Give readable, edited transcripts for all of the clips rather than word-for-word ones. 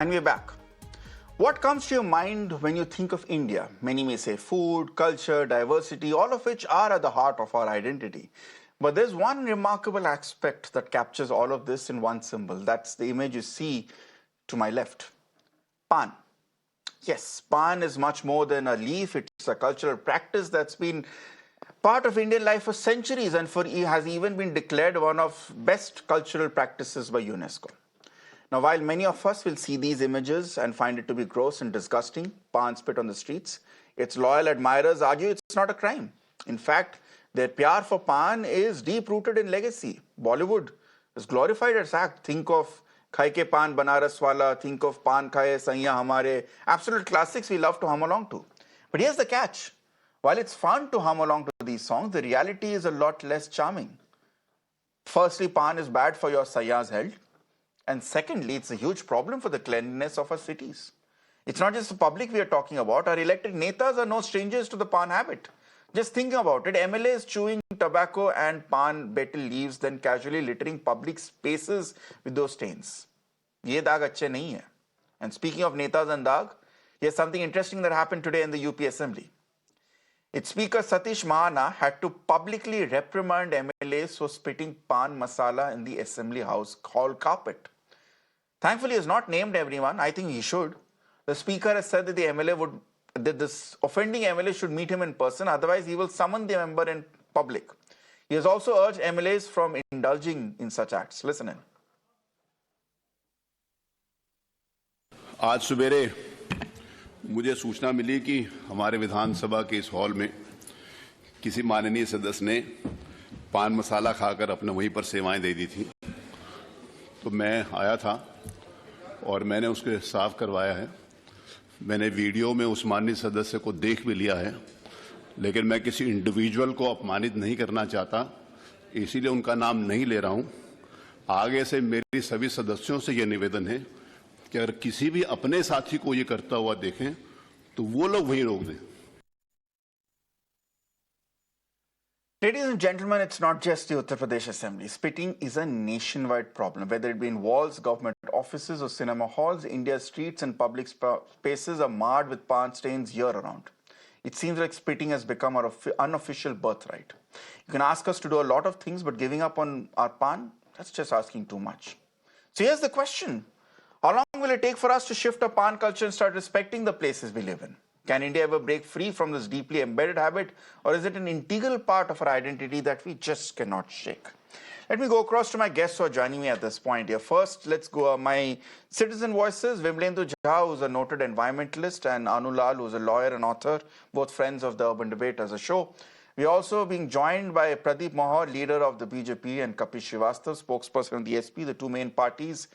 And we're back. What comes to your mind when you think of India? Many may say food, culture, diversity, all of which are at the heart of our identity. But there's one remarkable aspect that captures all of this in one symbol. That's the image you see to my left. Paan. Yes, Paan is much more than a leaf. It's a cultural practice that's been part of Indian life for centuries and has even been declared one of best cultural practices by UNESCO. Now, while many of us will see these images and find it to be gross and disgusting, Paan spit on the streets, its loyal admirers argue it's not a crime. In fact, their pyar for Paan is deep-rooted in legacy. Bollywood has glorified its act. Think of Khai Ke Paan Banaras Wala, think of Paan Khaye Saiya Hamare, absolute classics we love to hum along to. But here's the catch. While it's fun to hum along to these songs, the reality is a lot less charming. Firstly, Paan is bad for your Saiyas' health. And secondly, it's a huge problem for the cleanliness of our cities. It's not just the public we are talking about. Our elected netas are no strangers to the Paan habit. Just think about it. MLAs chewing tobacco and Paan betel leaves, then casually littering public spaces with those stains. Ye daag achhe nahi hai. And speaking of netas and daag, here's something interesting that happened today in the UP Assembly. Its Speaker Satish Mahana had to publicly reprimand MLAs for spitting Paan masala in the Assembly House hall carpet. Thankfully, he has not named everyone. I think he should. The Speaker has said that this offending MLA should meet him in person. Otherwise, he will summon the member in public. He has also urged MLAs from indulging in such acts. Listen in. आज सुबेरे मुझे सूचना मिली कि हमारे विधानसभा के इस hall में किसी माननीय सदस्य ने पान मसाला खाकर अपने वहीं पर सेवाएं दे दी थी। तो मैं आया था और मैंने उसके साफ करवाया है। मैंने वीडियो में उस माननीय सदस्य को देख भी लिया है, लेकिन मैं किसी इंडिविजुअल को अपमानित नहीं करना चाहता, इसीलिए उनका नाम नहीं ले रहा हूं। आगे से मेरी सभी सदस्यों से यह निवेदन है कि अगर किसी भी अपने साथी को ये करता हुआ देखें तो वो लोग वहीं रोक दें। Ladies and gentlemen, it's not just the Uttar Pradesh Assembly. Spitting is a nationwide problem. Whether it be in walls, government offices or cinema halls, India's streets and public spaces are marred with Paan stains year-round. It seems like spitting has become our unofficial birthright. You can ask us to do a lot of things, but giving up on our Paan, that's just asking too much. So here's the question. How long will it take for us to shift our Paan culture and start respecting the places we live in? Can India ever break free from this deeply embedded habit, or is it an integral part of our identity that we just cannot shake? Let me go across to my guests who are joining me at this point here. First, let's go my citizen voices, Vimlendu Jha, who's a noted environmentalist, and Anu Lal, who's a lawyer and author, both friends of the Urban Debate as a show. We're also being joined by Pradeep Mahar, leader of the BJP, and Kapish Srivastava, spokesperson of the SP, the two main parties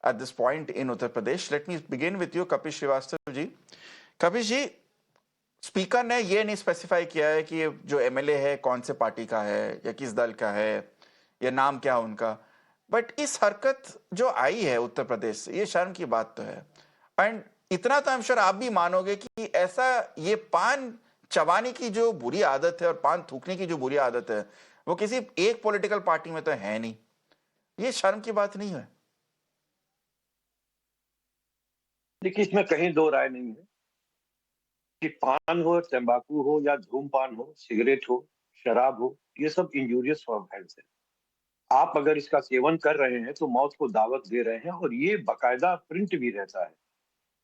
at this point in Uttar Pradesh. Let me begin with you, Kapish Srivastava ji. Kapish ji, speaker ने ये नहीं specify किया है कि जो MLA है कौन से पार्टी का है या किस दल का है या नाम क्या उनका, बट इस हरकत जो आई है उत्तर प्रदेश से, ये शर्म की बात तो है। एंड इतना तो आई एम श्योर आप भी मानोगे कि ऐसा ये पान चबाने की जो बुरी आदत है और पान थूकने की जो बुरी आदत है वो किसी एक पॉलिटिकल पार्टी में तो है नहीं। ये शर्म की बात नहीं है? देखिए, इसमें कहीं दो राय नहीं है कि पान हो, तंबाकू हो या धूमपान हो, सिगरेट हो, शराब हो, ये सब इंजूरियस फॉर हेल्थ है। आप अगर इसका सेवन कर रहे हैं तो मौत को दावत दे रहे हैं और ये बाकायदा प्रिंट भी रहता है।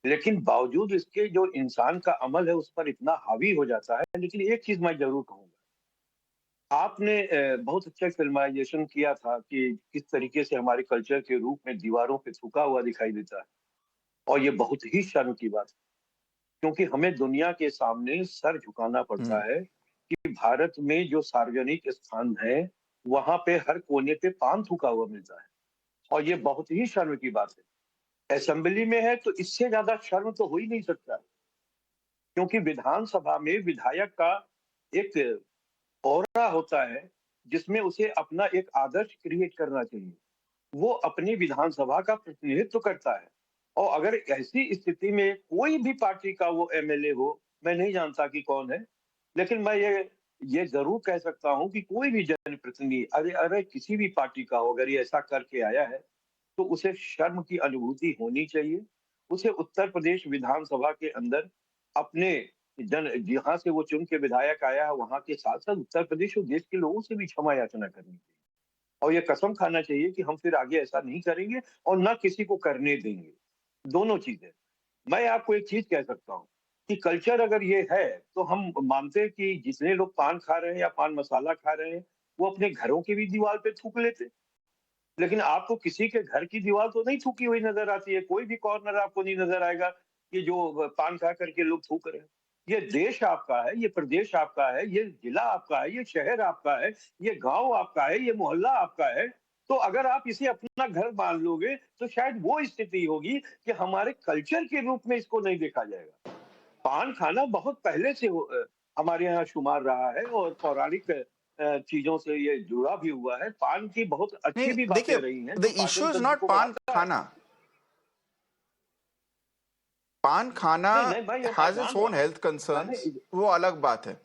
लेकिन बावजूद इसके जो इंसान का अमल है उस पर इतना हावी हो जाता है। लेकिन एक चीज मैं जरूर कहूंगा, आपने बहुत अच्छा फिल्माइजेशन किया था कि किस तरीके से हमारे कल्चर के रूप में दीवारों पे थूका हुआ दिखाई देता है, और ये बहुत ही शर्म की बात है, क्योंकि हमें दुनिया के सामने सर झुकाना पड़ता है कि भारत में जो सार्वजनिक स्थान है वहां पे हर कोने पे पान थूका हुआ मिलता है, और ये बहुत ही शर्म की बात है। असेंबली में है तो इससे ज्यादा शर्म तो हो ही नहीं सकता, क्योंकि विधानसभा में विधायक का एक ऑरा होता है जिसमें उसे अपना एक आदर्श क्रिएट करना चाहिए। वो अपनी विधानसभा का प्रतिनिधित्व करता है, और अगर ऐसी स्थिति में कोई भी पार्टी का वो एमएलए हो, मैं नहीं जानता कि कौन है, लेकिन मैं ये जरूर कह सकता हूं कि कोई भी जनप्रतिनिधि अरे किसी भी पार्टी का हो, अगर ये ऐसा करके आया है तो उसे शर्म की अनुभूति होनी चाहिए। उसे उत्तर प्रदेश विधानसभा के अंदर अपने जहां से वो चुन के विधायक आया है वहां के साथ साथ उत्तर प्रदेश और देश के लोगों से भी क्षमा याचना करनी चाहिए और ये कसम खाना चाहिए कि हम फिर आगे ऐसा नहीं करेंगे और ना किसी को करने देंगे। दोनों चीजें। मैं आपको एक चीज कह सकता हूँ कि कल्चर अगर ये है तो हम मानते हैं कि जितने लोग पान खा रहे हैं या पान मसाला खा रहे हैं वो अपने घरों की भी दीवार पे थूक लेते, लेकिन आपको किसी के घर की दीवार तो नहीं थूकी हुई नजर आती है। कोई भी कॉर्नर आपको नहीं नजर आएगा कि जो पान खा करके लोग थूक रहे हैं। ये देश आपका है, ये प्रदेश आपका है, ये जिला आपका है, ये शहर आपका है, ये गांव आपका है, ये मोहल्ला आपका है। तो अगर आप इसे अपना घर मान लोगे तो शायद वो स्थिति होगी कि हमारे कल्चर के रूप में इसको नहीं देखा जाएगा। पान खाना बहुत पहले से हमारे यहाँ शुमार रहा है और पौराणिक चीजों से ये जुड़ा भी हुआ है। पान की बहुत अच्छी नहीं, भी बातें देखिए, रही हैं द जो इश्यू पाचन इज तंत्र नॉट को पान बढ़ाता है। खाना. पान खाना नहीं नहीं, मैं ये बात हैज इट्स मान रहा ओन हूँ। हेल्थ कंसर्न्स, मैंने वो अलग बात है.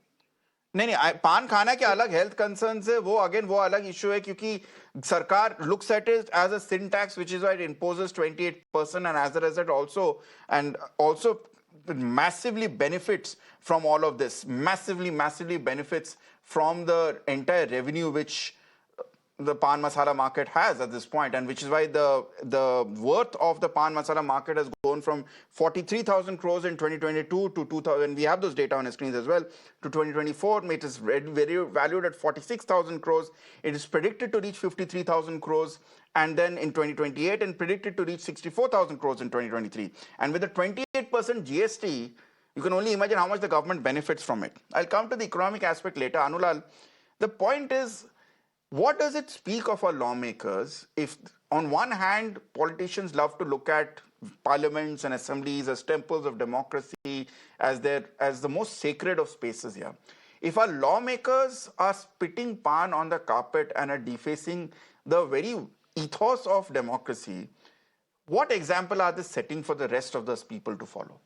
नहीं नहीं, पान खाना के अलग हेल्थ कंसर्न्स है, वो अगेन वो अलग इशू है, क्योंकि सरकार looks at it as a sin tax which is why it imposes 28% and as a result also massively benefits from all of this, massively benefits from the entire revenue which the pan masala market has at this point, and which is why the worth of the pan masala market has gone from 43,000 crores in 2022 to 2000. We have those data on the screens as well. To 2024, it is very valued at 46,000 crores. It is predicted to reach 53,000 crores, and then in 2028, and predicted to reach 64,000 crores in 2023. And with the 28% GST, you can only imagine how much the government benefits from it. I'll come to the economic aspect later. Anulal, the point is, what does it speak of our lawmakers if, on one hand, politicians love to look at parliaments and assemblies as temples of democracy, as the most sacred of spaces here? If our lawmakers are spitting pan on the carpet and are defacing the very ethos of democracy, what example are they setting for the rest of those people to follow?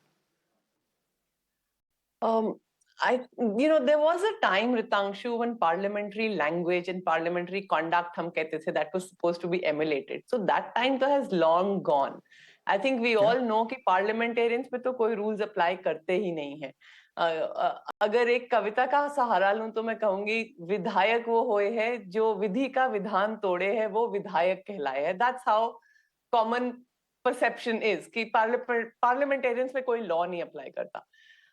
There was a time, Ritangshu, when parliamentary language and parliamentary conduct, hum kehte the, that was supposed to be emulated. So that time to has long gone. I think we all know कि parliamentarians पे तो कोई rules apply करते ही नहीं है. अगर एक कविता का सहारा लूं तो मैं कहूंगी, विधायक वो होए है जो विधि का विधान तोड़े है, वो विधायक कहलाए है. That's how common perception is कि parliamentarians पे कोई law नहीं apply करता.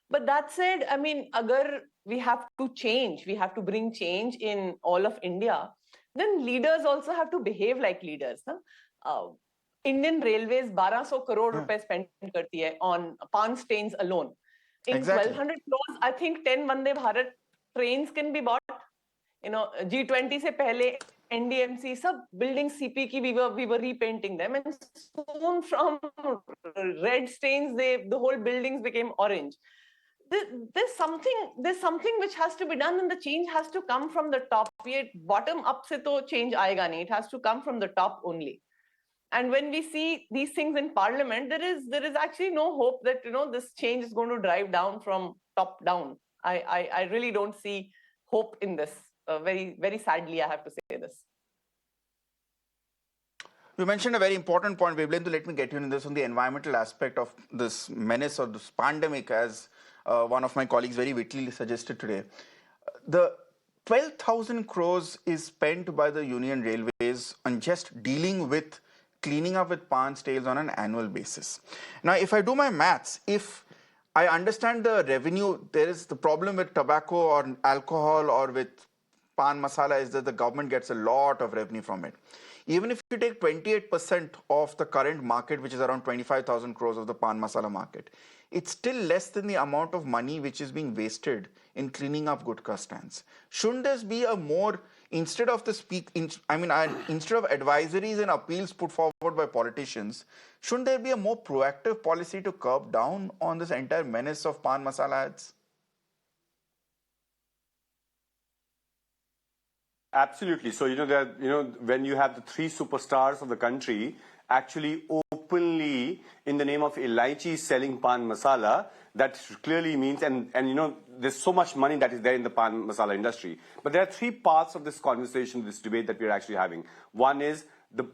But that said, I mean, agar we have to bring change in all of India, then leaders also have to behave like leaders. Indian Railways 1200 crore rupees spent karti hai on pan stains alone. In 1200 crores, I think 10 Vande Bharat trains can be bought. G20 se pehle NDMC, sub building CP ki we were repainting them, and soon from red stains, the whole buildings became orange. There's something which has to be done, and the change has to come from the top. Ye bottom up se to change aayega nahi. It has to come from the top only. And when we see these things in parliament, there is actually no hope that this change is going to drive down from top down. I really don't see hope in this. Very, very sadly, I have to say this. You mentioned a very important point, Vimlendu. Let me get you in this on the environmental aspect of this menace or this pandemic, as one of my colleagues very wittily suggested today. The 12,000 crores is spent by the Union Railways on just dealing with cleaning up with pan stains on an annual basis. Now, if I do my maths, if I understand the revenue, there is the problem with tobacco or alcohol or with pan masala is that the government gets a lot of revenue from it. Even if you take 28% of the current market, which is around 25,000 crores of the pan masala market, it's still less than the amount of money which is being wasted in cleaning up gutka stands. Shouldn't this be a more, instead of instead of advisories and appeals put forward by politicians, shouldn't there be a more proactive policy to curb down on this entire menace of pan masala ads? Absolutely. So, when you have the three superstars of the country actually openly in the name of Elaichi selling pan masala, that clearly means, and there's so much money that is there in the pan masala industry. But there are three parts of this conversation, this debate that we're actually having. One is the,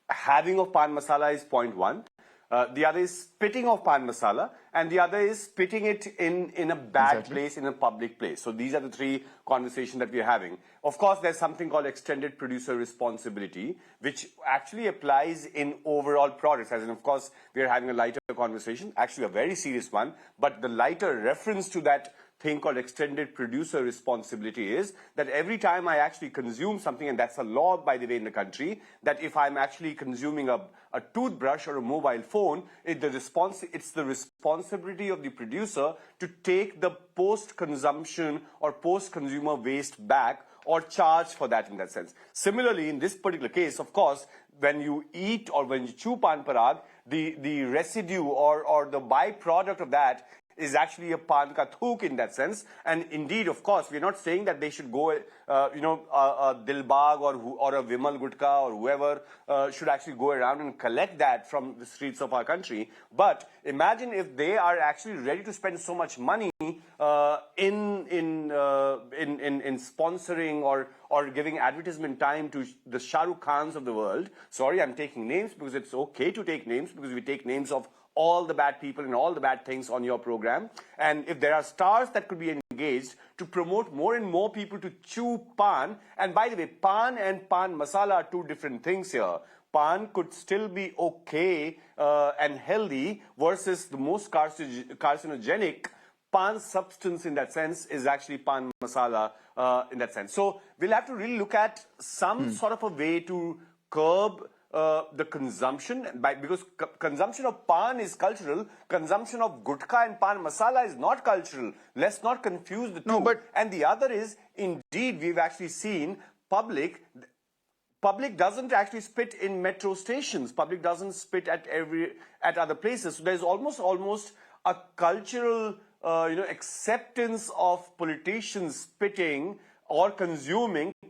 having of pan masala is point one. The other is spitting of pan masala, and the other is spitting it in a bad place, in a public place. So these are the three conversations that we're having. Of course, there's something called extended producer responsibility, which actually applies in overall products. As in, of course, we're having a lighter conversation, actually a very serious one, but the lighter reference to that thing called extended producer responsibility is that every time I actually consume something, and that's a law, by the way, in the country, that if I'm actually consuming a toothbrush or a mobile phone, it's the responsibility of the producer to take the post-consumption or post-consumer waste back or charge for that in that sense. Similarly, in this particular case, of course, when you eat or when you chew pan parag, the residue or the byproduct of that is actually a pan ka thook in that sense. And indeed, of course, we're not saying that they should go, a Dilbag or a Vimal Gutka or whoever should actually go around and collect that from the streets of our country. But imagine if they are actually ready to spend so much money in sponsoring or giving advertisement time to the Shah Rukh Khans of the world. Sorry, I'm taking names because it's okay to take names, because we take names of all the bad people and all the bad things on your program. And if there are stars that could be engaged to promote more and more people to chew pan, and by the way, pan and pan masala are two different things here. Pan could still be okay and healthy, versus the most carcinogenic pan substance in that sense is actually pan masala in that sense. So we'll have to really look at some sort of a way to curb the consumption, because consumption of pan is cultural, consumption of gutka and pan masala is not cultural. Let's not confuse the two. No, but and the other is, indeed, we've actually seen public doesn't actually spit in metro stations. Public doesn't spit at other places. So there's almost a cultural acceptance of politicians spitting or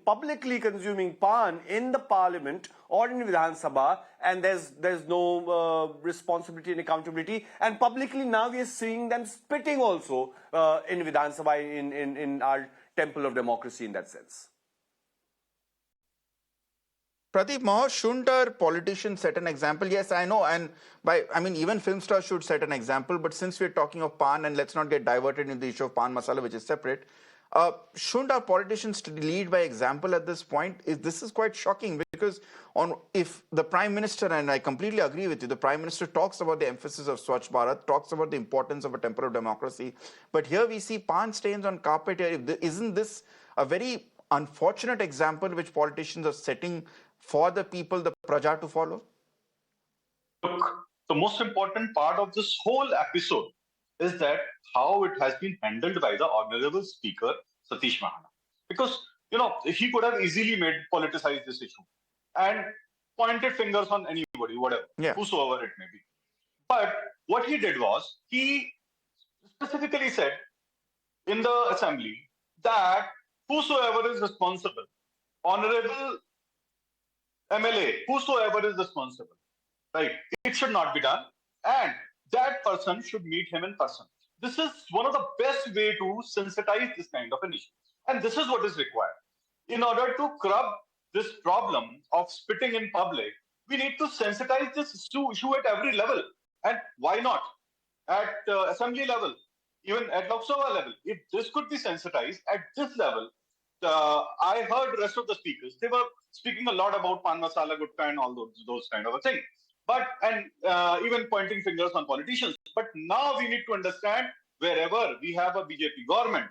publicly consuming pan in the parliament or in Vidhan Sabha, and there's no responsibility and accountability. And publicly now we are seeing them spitting also in Vidhan Sabha, in our temple of democracy in that sense. Pradeep Mahar, shouldn't our politicians set an example? Yes, I know, and even film stars should set an example, but since we're talking of pan, and let's not get diverted into the issue of pan masala, which is separate, shouldn't our politicians lead by example at this point? This is quite shocking, because if the Prime Minister, and I completely agree with you, the Prime Minister talks about the emphasis of Swachh Bharat, talks about the importance of a temple of democracy, but here we see pan stains on carpet. Isn't this a very unfortunate example which politicians are setting for the people, the praja, to follow? Look, the most important part of this whole episode is that how it has been handled by the Honorable Speaker Satish Mahana. Because, he could have easily politicized this issue and pointed fingers on anybody, whatever, whosoever it may be. But what he did was, he specifically said in the assembly that whosoever is responsible, Honorable MLA, whosoever is responsible, right, it should not be done, and that person should meet him in person. This is one of the best way to sensitize this kind of an issue, and this is what is required. In order to curb this problem of spitting in public, we need to sensitize this issue at every level. And why not at assembly level, even at Lok Sabha level? If this could be sensitized at this level, I heard the rest of the speakers, they were speaking a lot about pan masala, gutka, and all those kind of a thing. But, even pointing fingers on politicians. But now we need to understand, wherever we have a BJP government,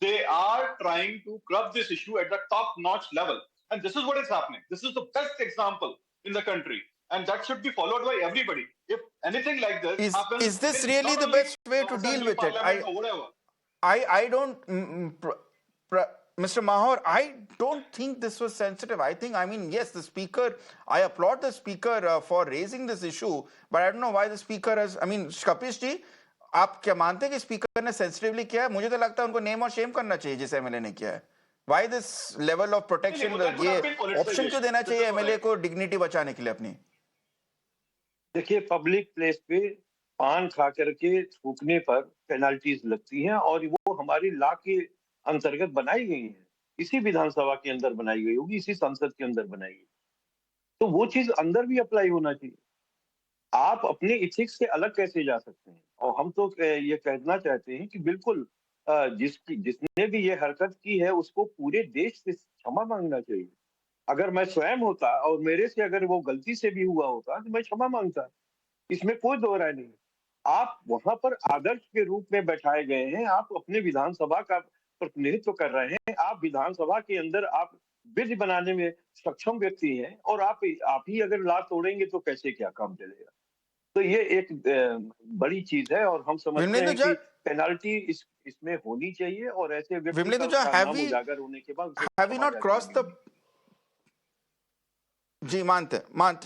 they are trying to curb this issue at the top-notch level. And this is what is happening. This is the best example in the country. And that should be followed by everybody. If anything like this happens... Is this really the best way to deal with it? I don't... Mr. Mahar, I don't think this was sensitive. Yes, the speaker, I applaud the speaker for raising this issue, but I don't know why the speaker has, Kapish ji, आप क्या मानते हैं कि speaker ने sensitively किया है? मुझे तो लगता है उनको नेम और शेम करना चाहिए जिस एमएलए ने किया है. Why this level of protection? ये ऑप्शन क्यों देना चाहिए एमएलए को डिग्निटी बचाने के लिए अपनी? देखिए, पब्लिक प्लेस पे पान खा करके थूकने पर पेनल्टीज लगती हैं, और वो हमारी लॉ के अंतर्गत बनाई गई है, इसी विधानसभा के अंदर बनाई गई होगी, इसी संसद के अंदर बनाई गई, तो वो चीज अंदर भी अप्लाई होना चाहिए. आप अपने इथिक्स से अलग कैसे जा सकते हैं? और हम तो ये कहना चाहते हैं कि बिल्कुल जिसने भी ये हरकत की है उसको पूरे देश से क्षमा मांगना चाहिए। अगर मैं स्वयं होता और मेरे से अगर वो गलती से भी हुआ होता तो मैं क्षमा मांगता, इसमें कोई दो राय नहीं। आप वहां पर आदर्श के रूप में बैठाए गए हैं, आप अपने विधानसभा का प्रतिनिधित्व कर रहे हैं, आप विधानसभा के अंदर आप ब्रिज बनाने में सक्षम व्यक्ति हैं और आप ही अगर लात तोड़ेंगे तो कैसे क्या काम चलेगा? तो ये एक बड़ी चीज है और हम समझते हैं कि पेनाल्टी इसमें होनी चाहिए और ऐसे व्यक्ति का नाम उजागर होने के बाद have we not crossed the जी मानते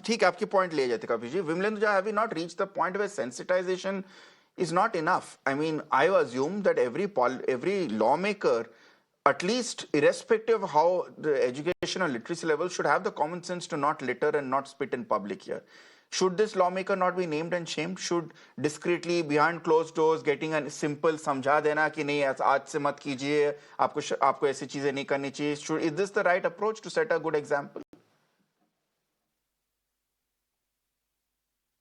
ठीक है, आपकी पॉइंट ले जाते कपिश जी। Vimalendu Jha, have we not reached the point where sensitization is not enough? I mean, I assume that every lawmaker, at least irrespective of how the education or literacy level, should have the common sense to not litter and not spit in public here. Should this lawmaker not be named and shamed? Should discreetly behind closed doors getting a simple समझा देना कि नहीं आज से मत कीजिए, आपको ऐसी चीजें नहीं करनी चाहिए? Is this the right approach to set a good example?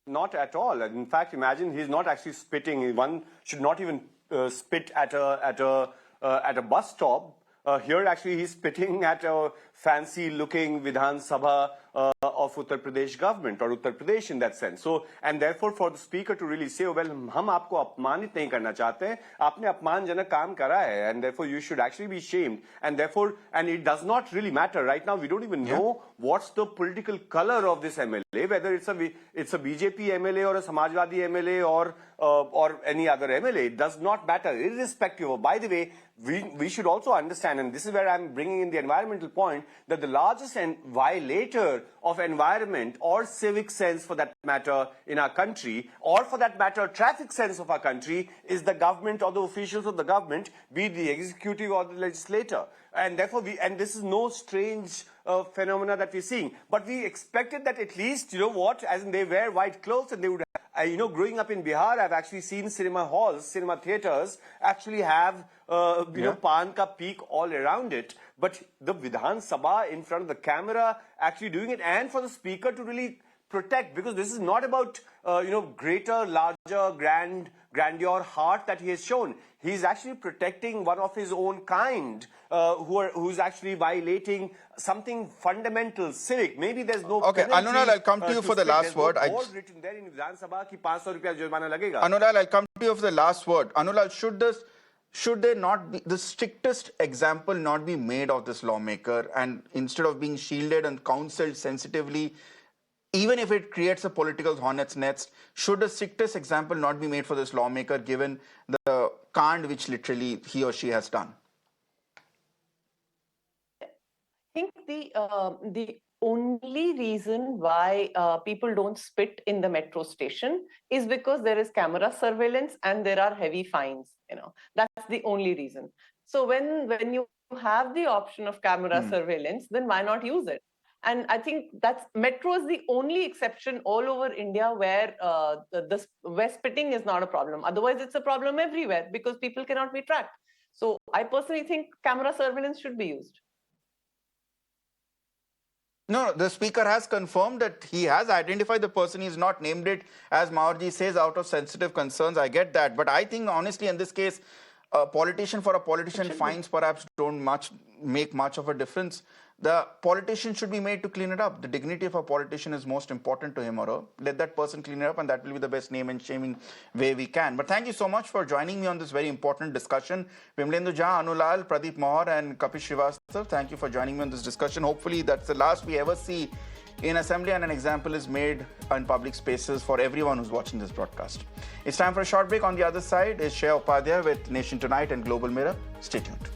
Not at all. In fact, imagine he's not actually spitting. One should not even spit at a bus stop. Here, actually, he's spitting at a fancy-looking Vidhan Sabha of Uttar Pradesh government or Uttar Pradesh in that sense. So, and therefore, for the speaker to really say, well, हम आपको अपमानित नहीं करना चाहते हैं, आपने अपमानजनक काम करा है, and therefore you should actually be shamed. And therefore, and it does not really matter right now. We don't even know what's the political color of this MLA, whether it's a BJP MLA or a Samajwadi MLA or any other MLA. It does not matter, irrespective of. By the way, we should also understand, and this is where I'm bringing in the environmental point, that the largest violator of environment or civic sense for that matter in our country, or for that matter traffic sense of our country, is the government or the officials of the government, be it the executive or the legislator. And therefore and this is no strange phenomena that we're seeing, but we expected that at least, as in they wear white clothes and they would growing up in Bihar, I've actually seen cinema halls, cinema theaters actually have, Paan ka peak all around it. But the Vidhan Sabha in front of the camera actually doing it, and for the speaker to really protect, because this is not about, greater, larger, grandeur heart that he has shown. He's actually protecting one of his own kind, who's actually violating something fundamental, civic. Maybe there's no. Okay, Anurag, I'll come to you for the last word. There's no written there in Vidhan Sabha ki ₹500 jurmana lagega. Anurag, I'll come to you for the last word. Anurag, should there not be the strictest example not be made of this lawmaker, and instead of being shielded and counseled sensitively, even if it creates a political hornet's nest, should the strictest example not be made for this lawmaker given the kind which literally he or she has done? I think the only reason why people don't spit in the metro station is because there is camera surveillance and there are heavy fines. That's the only reason. So when you have the option of camera surveillance, then why not use it? And I think metro is the only exception all over India where where spitting is not a problem. Otherwise, it's a problem everywhere because people cannot be tracked. So I personally think camera surveillance should be used. No, the speaker has confirmed that he has identified the person. He's not named it, as Maurji says, out of sensitive concerns. I get that. But I think, honestly, in this case, a politician for a politician fines perhaps don't make much of a difference. The politician should be made to clean it up. The dignity of a politician is most important to him or her. Let that person clean it up, and that will be the best name and shaming way we can. But thank you so much for joining me on this very important discussion. Vimlendu Jha, Anulal, Pradeep Mohar, and Kapish Srivastava, thank you for joining me on this discussion. Hopefully that's the last we ever see in Assembly, and an example is made in public spaces for everyone who's watching this broadcast. It's time for a short break. On the other side is Shreya Upadhyay with Nation Tonight and Global Mirror. Stay tuned.